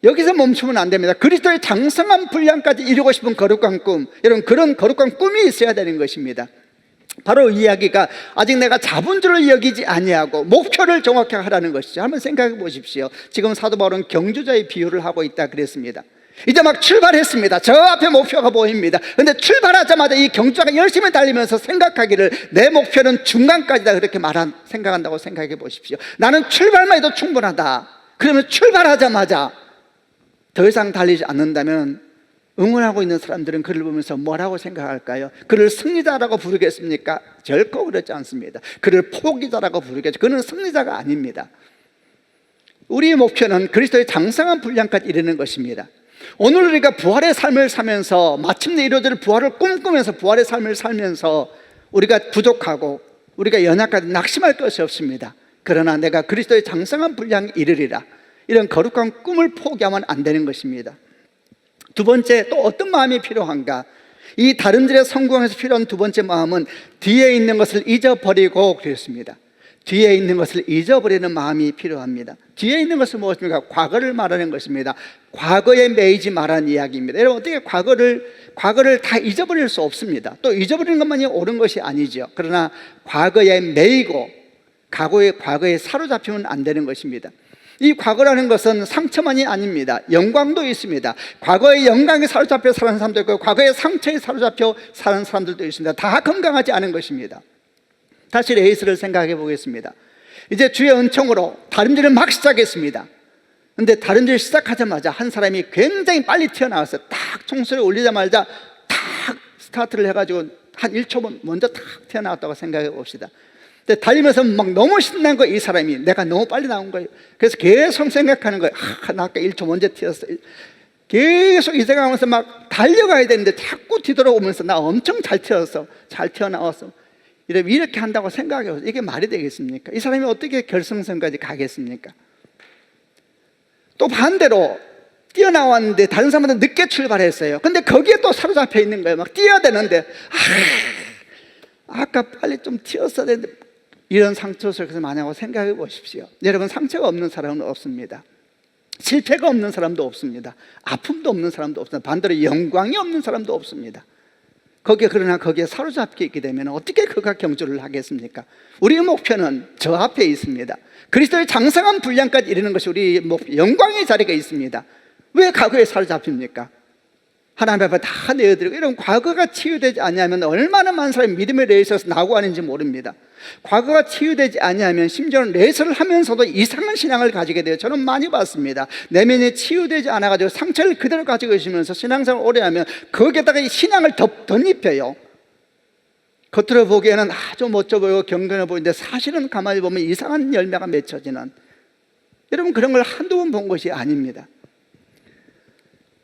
여기서 멈추면 안 됩니다. 그리스도의 장성한 분량까지 이루고 싶은 거룩한 꿈, 여러분 그런 거룩한 꿈이 있어야 되는 것입니다. 바로 이 이야기가 아직 내가 자본주의를 여기지 아니하고 목표를 정확하게 하라는 것이죠. 한번 생각해 보십시오. 지금 사도 바울은 경주자의 비유를 하고 있다 그랬습니다. 이제 막 출발했습니다. 저 앞에 목표가 보입니다. 근데 출발하자마자 이 경주자가 열심히 달리면서 생각하기를 내 목표는 중간까지다 그렇게 생각한다고 생각해 보십시오. 나는 출발만 해도 충분하다. 그러면 출발하자마자 더 이상 달리지 않는다면 응원하고 있는 사람들은 그를 보면서 뭐라고 생각할까요? 그를 승리자라고 부르겠습니까? 결코 그렇지 않습니다. 그를 포기자라고 부르겠죠. 그는 승리자가 아닙니다. 우리의 목표는 그리스도의 장성한 분량까지 이르는 것입니다. 오늘 우리가 부활의 삶을 살면서 마침내 이루어질 부활을 꿈꾸면서 부활의 삶을 살면서 우리가 부족하고 우리가 연약하게 낙심할 것이 없습니다. 그러나 내가 그리스도의 장성한 분량에 이르리라, 이런 거룩한 꿈을 포기하면 안 되는 것입니다. 두 번째, 또 어떤 마음이 필요한가? 이 다름질에 성공해서 필요한 두 번째 마음은 뒤에 있는 것을 잊어버리고 그랬습니다. 뒤에 있는 것을 잊어버리는 마음이 필요합니다. 뒤에 있는 것은 무엇입니까? 과거를 말하는 것입니다. 과거에 매이지 말라는 이야기입니다. 여러분, 어떻게 과거를 다 잊어버릴 수 없습니다. 또 잊어버리는 것만이 옳은 것이 아니죠. 그러나 과거에 매이고 과거에 사로잡히면 안 되는 것입니다. 이 과거라는 것은 상처만이 아닙니다. 영광도 있습니다. 과거의 영광에 사로잡혀 사는 사람도 있고 과거의 상처에 사로잡혀 사는 사람들도 있습니다. 다 건강하지 않은 것입니다. 다시 레이스를 생각해 보겠습니다. 이제 주의 은총으로 다림질을 막 시작했습니다. 근데 다림질 시작하자마자 한 사람이 굉장히 빨리 튀어나왔어요. 딱 총소리 울리자마자 탁 스타트를 해가지고 한 1초 먼저 탁 튀어나왔다고 생각해 봅시다. 근데 달리면서 막 너무 신난 거예요. 이 사람이 내가 너무 빨리 나온 거예요. 그래서 계속 생각하는 거예요. 나 아까 1초 먼저 튀었어. 계속 이 생각하면서 막 달려가야 되는데 자꾸 뒤돌아오면서 나 엄청 잘 튀었어, 잘 튀어나왔어, 이렇게 한다고 생각해요. 이게 말이 되겠습니까? 이 사람이 어떻게 결승선까지 가겠습니까? 또 반대로 뛰어나왔는데 다른 사람보다 늦게 출발했어요. 근데 거기에 또 사로잡혀 있는 거예요. 막 뛰어야 되는데 아까 빨리 좀 튀었어야 되는데, 이런 상처 속에서 만약에 생각해 보십시오. 여러분, 상처가 없는 사람은 없습니다. 실패가 없는 사람도 없습니다. 아픔도 없는 사람도 없습니다. 반대로 영광이 없는 사람도 없습니다. 그러나 거기에 사로잡혀 있게 되면 어떻게 그가 경주를 하겠습니까? 우리의 목표는 저 앞에 있습니다. 그리스도의 장성한 분량까지 이르는 것이 우리 영광의 자리가 있습니다. 왜 과거에 사로잡힙니까? 하나님 앞에 다 내어드리고, 이런 과거가 치유되지 않으면 얼마나 많은 사람이 믿음의 레이스에서 나고 하는지 모릅니다. 과거가 치유되지 않으면 심지어는 레이스를 하면서도 이상한 신앙을 가지게 돼요. 저는 많이 봤습니다. 내면이 치유되지 않아가지고 상처를 그대로 가지고 있으면서 신앙생활을 오래 하면 거기에다가 이 신앙을 덧입혀요. 겉으로 보기에는 아주 멋져 보이고 경건해 보이는데 사실은 가만히 보면 이상한 열매가 맺혀지는, 여러분, 그런 걸 한두 번 본 것이 아닙니다.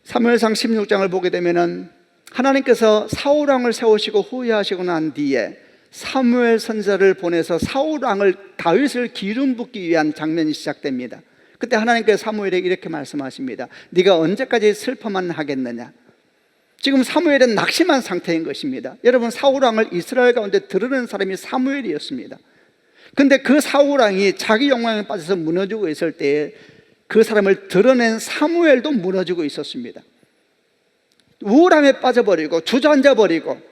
사무엘상 16장을 보게 되면은 하나님께서 사울 왕을 세우시고 후회하시고 난 뒤에 사무엘 선지자를 보내서 사울 왕을, 다윗을 기름 붓기 위한 장면이 시작됩니다. 그때 하나님께서 사무엘에게 이렇게 말씀하십니다. 네가 언제까지 슬퍼만 하겠느냐? 지금 사무엘은 낙심한 상태인 것입니다. 여러분, 사울 왕을 이스라엘 가운데 드러낸 사람이 사무엘이었습니다. 근데 그 사울 왕이 자기 영광에 빠져서 무너지고 있을 때에 그 사람을 드러낸 사무엘도 무너지고 있었습니다. 우울함에 빠져버리고 주저앉아버리고,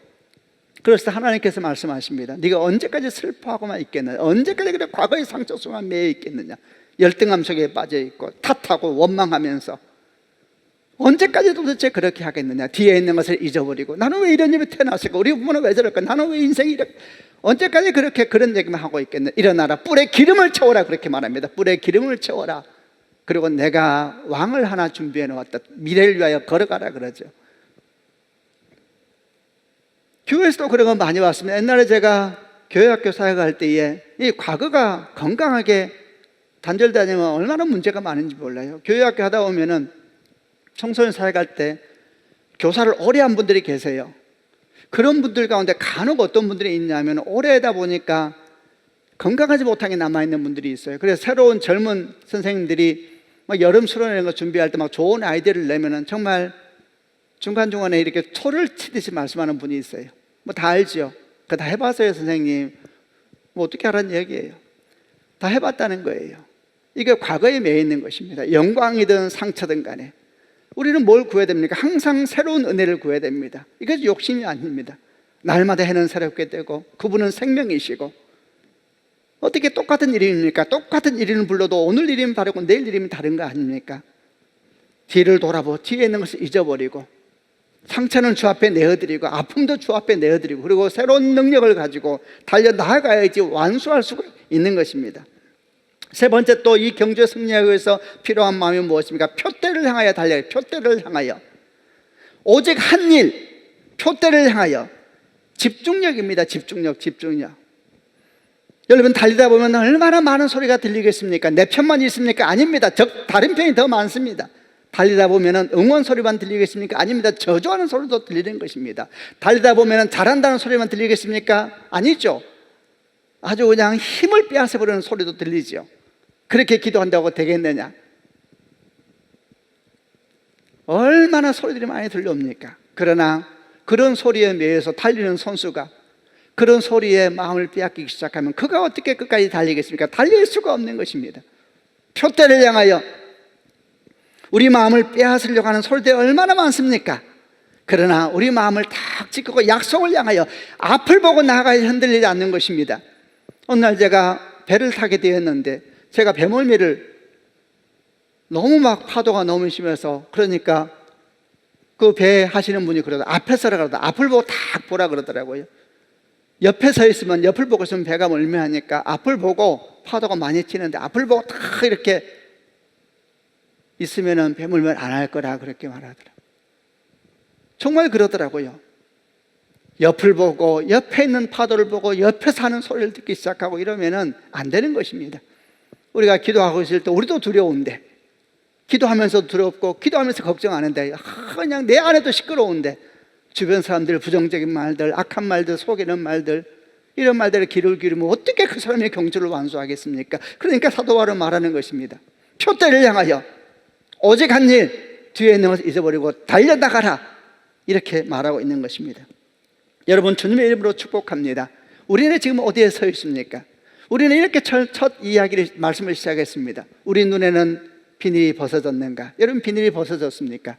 그래서 하나님께서 말씀하십니다. 네가 언제까지 슬퍼하고만 있겠느냐? 언제까지 그래 과거의 상처 속에 매여 있겠느냐? 열등함 속에 빠져있고 탓하고 원망하면서 언제까지 도대체 그렇게 하겠느냐? 뒤에 있는 것을 잊어버리고 나는 왜 이런 일이 태어났을까? 우리 부모는 왜 저럴까? 나는 왜 인생이 이렇게, 언제까지 그런 얘기만 하고 있겠느냐? 일어나라, 뿔에 기름을 채워라, 그렇게 말합니다. 뿔에 기름을 채워라. 그리고 내가 왕을 하나 준비해 놓았다. 미래를 위하여 걸어가라 그러죠. 교회에서도 그런 거 많이 봤습니다. 옛날에 제가 교회학교 사역할 때에 이 과거가 건강하게 단절되면 얼마나 문제가 많은지 몰라요. 교회학교 하다 보면은 청소년 사역할 때 교사를 오래 한 분들이 계세요. 그런 분들 가운데 간혹 어떤 분들이 있냐면 오래 하다 보니까 건강하지 못하게 남아있는 분들이 있어요. 그래서 새로운 젊은 선생님들이 막 여름 수련 이런 거 준비할 때 막 좋은 아이디어를 내면은 정말 중간중간에 이렇게 토를 치듯이 말씀하는 분이 있어요. 뭐 다 알죠? 그거 다 해봤어요, 선생님. 뭐 어떻게 하라는 얘기예요? 다 해봤다는 거예요. 이게 과거에 매여 있는 것입니다. 영광이든 상처든 간에 우리는 뭘 구해야 됩니까? 항상 새로운 은혜를 구해야 됩니다. 이게 욕심이 아닙니다. 날마다 해는 새롭게 되고 그분은 생명이시고 어떻게 똑같은 이름입니까? 똑같은 이름을 불러도 오늘 이름이 다르고 내일 이름이 다른 거 아닙니까? 뒤를 돌아보고 뒤에 있는 것을 잊어버리고 상처는 주 앞에 내어드리고 아픔도 주 앞에 내어드리고 그리고 새로운 능력을 가지고 달려 나아가야지 완수할 수가 있는 것입니다. 세 번째, 또 이 경주에 승리하기 위해서 필요한 마음이 무엇입니까? 표대를 향하여 달려요. 표대를 향하여. 오직 한 일, 표대를 향하여. 집중력입니다. 집중력. 여러분, 달리다 보면 얼마나 많은 소리가 들리겠습니까? 내 편만 있습니까? 아닙니다. 다른 편이 더 많습니다. 달리다 보면 응원 소리만 들리겠습니까? 아닙니다. 저주하는 소리도 들리는 것입니다. 달리다 보면 잘한다는 소리만 들리겠습니까? 아니죠. 아주 그냥 힘을 빼앗아 버리는 소리도 들리죠. 그렇게 기도한다고 되겠느냐? 얼마나 소리들이 많이 들려옵니까? 그러나 그런 소리에 매여서 달리는 선수가 그런 소리에 마음을 빼앗기기 시작하면 그가 어떻게 끝까지 달리겠습니까? 달릴 수가 없는 것입니다. 표대를 향하여. 우리 마음을 빼앗으려고 하는 소리들이 얼마나 많습니까? 그러나 우리 마음을 탁 지키고 약속을 향하여 앞을 보고 나아가야 흔들리지 않는 것입니다. 어느 날 제가 배를 타게 되었는데 제가 배멀미를 너무 막 파도가 너무 심해서 그러니까 그 배 하시는 분이 그러더라고요. 앞에 서라 그러더라고요. 앞을 보고 탁 보라 그러더라고요. 옆에 서 있으면 옆을 보고 있으면 배가 멀미하니까 앞을 보고 파도가 많이 치는데 앞을 보고 탁 이렇게 있으면은 배멀미 안 할 거라 그렇게 말하더라고요. 정말 그러더라고요. 옆을 보고 옆에 있는 파도를 보고 옆에 사는 소리를 듣기 시작하고 이러면은 안 되는 것입니다. 우리가 기도하고 있을 때 우리도 두려운데 기도하면서도 두렵고 기도하면서 걱정하는데 그냥 내 안에도 시끄러운데 주변 사람들 부정적인 말들, 악한 말들, 속이는 말들 이런 말들에 귀를 기울이면 어떻게 그 사람의 경주를 완수하겠습니까? 그러니까 사도 바울은 말하는 것입니다. 표대를 향하여 오직 한 일, 뒤에 있는 것을 잊어버리고 달려나가라 이렇게 말하고 있는 것입니다. 여러분, 주님의 이름으로 축복합니다. 우리는 지금 어디에 서 있습니까? 우리는 이렇게 첫 이야기를 말씀을 시작했습니다. 우리 눈에는 비닐이 벗어졌는가? 여러분, 비닐이 벗어졌습니까?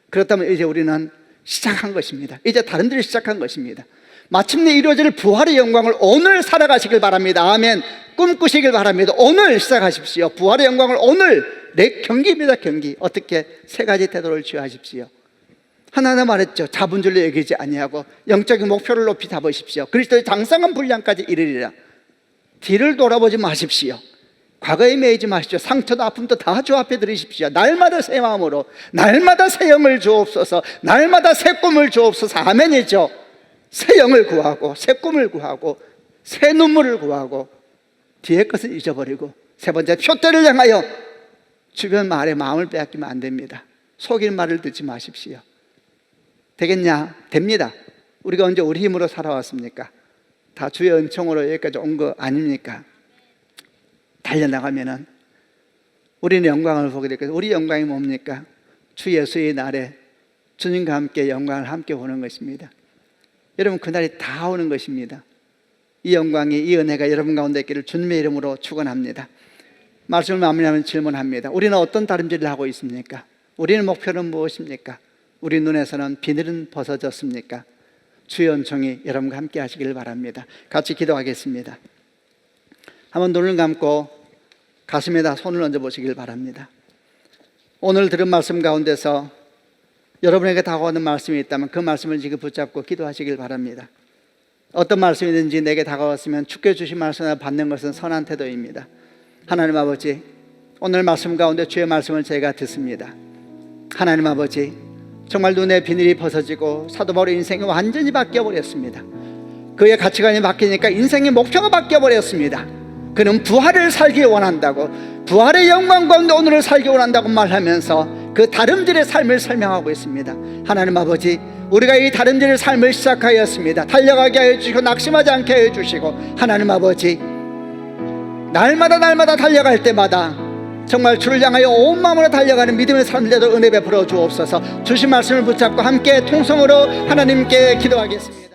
그렇다면 이제 우리는 시작한 것입니다. 이제 다른 일을 시작한 것입니다. 마침내 이루어질 부활의 영광을 오늘 살아가시길 바랍니다. 아멘. 꿈꾸시길 바랍니다. 오늘 시작하십시오. 부활의 영광을 오늘. 내 경기입니다. 경기. 어떻게? 세 가지 태도를 취하십시오. 하나하나 말했죠. 자본주의를 여기지 아니하고 영적인 목표를 높이 잡으십시오. 그리스도의 장성한 분량까지 이르리라. 뒤를 돌아보지 마십시오. 과거에 매이지 마십시오. 상처도 아픔도 다 주 앞에 드리십시오. 날마다 새 마음으로, 날마다 새 영을 주옵소서, 날마다 새 꿈을 주옵소서. 아멘이죠. 새 영을 구하고 새 꿈을 구하고 새 눈물을 구하고 뒤에 것을 잊어버리고, 세 번째, 표대를 향하여 주변 말에 마음을 빼앗기면 안 됩니다. 속일 말을 듣지 마십시오. 되겠냐? 됩니다. 우리가 언제 우리 힘으로 살아왔습니까? 다 주의 은총으로 여기까지 온 거 아닙니까? 달려나가면은 우리는 영광을 보게 될 것입니다. 우리 영광이 뭡니까? 주 예수의 날에 주님과 함께 영광을 함께 보는 것입니다. 여러분, 그날이 다 오는 것입니다. 이 영광이, 이 은혜가 여러분 가운데 있기를 주님의 이름으로 축원합니다. 말씀을 마무리하면 질문합니다. 우리는 어떤 다름질을 하고 있습니까? 우리의 목표는 무엇입니까? 우리 눈에서는 비늘은 벗어졌습니까? 주의 은총이 여러분과 함께 하시기를 바랍니다. 같이 기도하겠습니다. 한번 눈을 감고 가슴에다 손을 얹어 보시길 바랍니다. 오늘 들은 말씀 가운데서 여러분에게 다가오는 말씀이 있다면 그 말씀을 지금 붙잡고 기도하시길 바랍니다. 어떤 말씀이든지 내게 다가왔으면 주께 주신 말씀을 받는 것은 선한 태도입니다. 하나님 아버지, 오늘 말씀 가운데 주의 말씀을 제가 듣습니다. 하나님 아버지, 정말 눈에 비늘이 벗어지고 사도 바울의 인생이 완전히 바뀌어버렸습니다. 그의 가치관이 바뀌니까 인생의 목표가 바뀌어버렸습니다. 그는 부활을 살기 원한다고, 부활의 영광 가운데 오늘을 살기 원한다고 말하면서 그 다름질의 삶을 설명하고 있습니다. 하나님 아버지, 우리가 이 다름질의 삶을 시작하였습니다. 달려가게 하여 주시고 낙심하지 않게 하여 주시고, 하나님 아버지, 날마다 달려갈 때마다 정말 주를 향하여 온 마음으로 달려가는 믿음의 삶들에도 은혜 베풀어 주옵소서. 주신 말씀을 붙잡고 함께 통성으로 하나님께 기도하겠습니다.